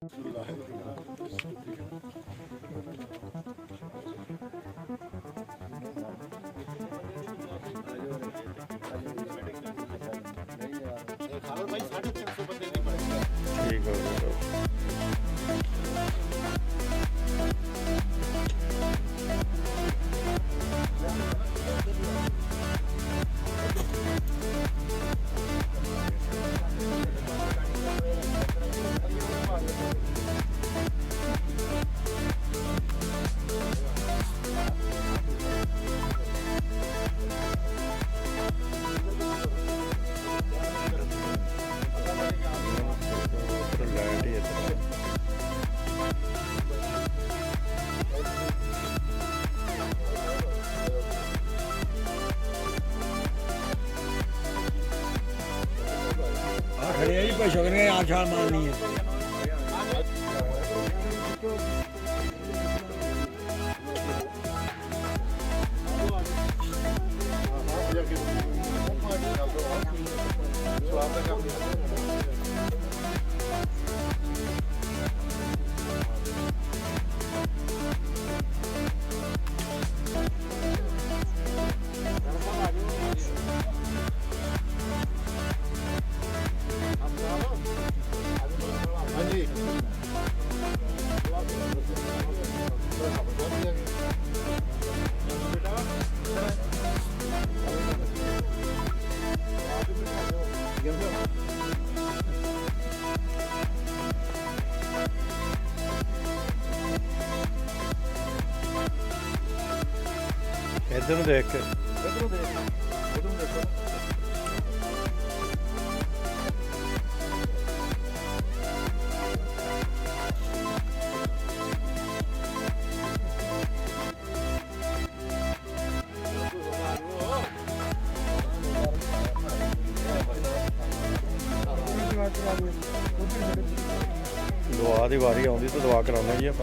ठीक हो खड़े ही पैसों के आप छाल मारनी है। इधर देख के दुआ की वारी आती तो दुआ कराना जी आप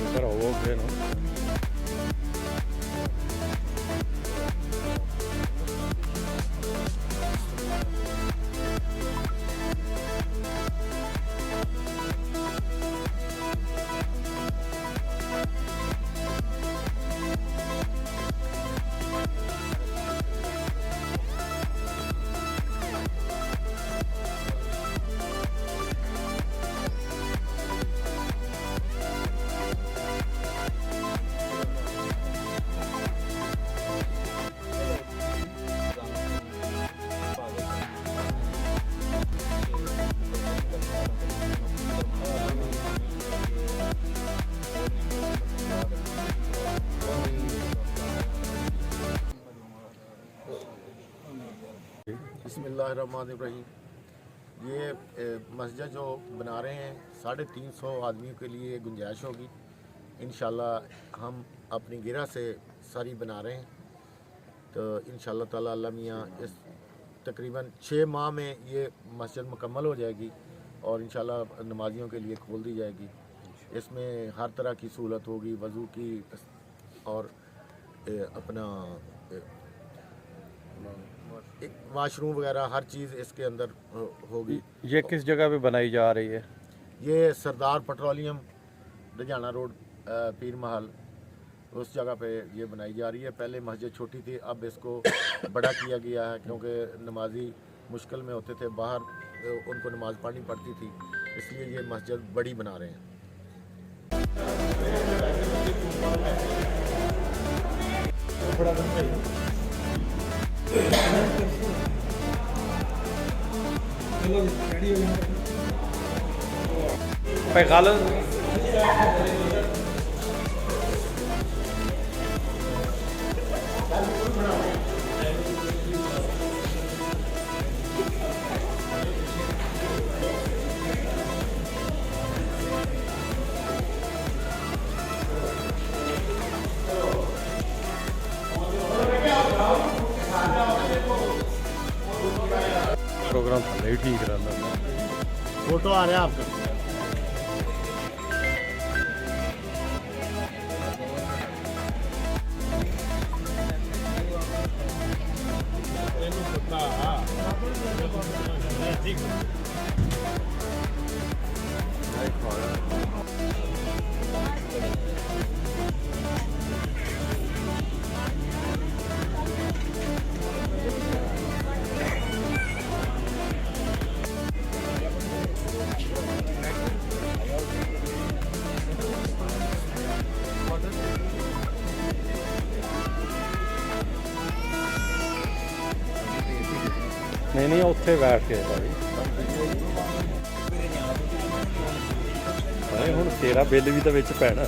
घर हो गए ना बिस्मिल्लाहिर्रहमानिर्रहीम। ये मस्जिद जो बना रहे हैं 350 आदमियों के लिए गुंजाइश होगी। इंशाल्लाह हम अपनी गिरा से सारी बना रहे हैं, तो इंशाल्लाह ताला अल्लाह मियाँ इस तकरीबन 6 माह में ये मस्जिद मुकम्मल हो जाएगी और इंशाल्लाह नमाजियों के लिए खोल दी जाएगी। इसमें हर तरह की सहूलत होगी, वज़ू की और अपना एक वाशरूम वगैरह हर चीज़ इसके अंदर होगी। ये किस जगह पे बनाई जा रही है? ये सरदार पेट्रोलियम लुधियाना रोड पीर महल उस जगह पे ये बनाई जा रही है। पहले मस्जिद छोटी थी, अब इसको बड़ा किया गया है क्योंकि नमाजी मुश्किल में होते थे, बाहर उनको नमाज पढ़नी पड़ती थी, इसलिए ये मस्जिद बड़ी बना रहे हैं। प्रोग्राम नहीं ठीक रहा। फोटो आ रहा है आपका। ਨਹੀਂ ਉੱਥੇ ਬੈਠ ਕੇ ਭਾਈ ਅਰੇ ਹੁਣ ਤੇਰਾ ਬਿੱਲ ਵੀ ਤਾਂ ਵਿੱਚ ਪੈਣਾ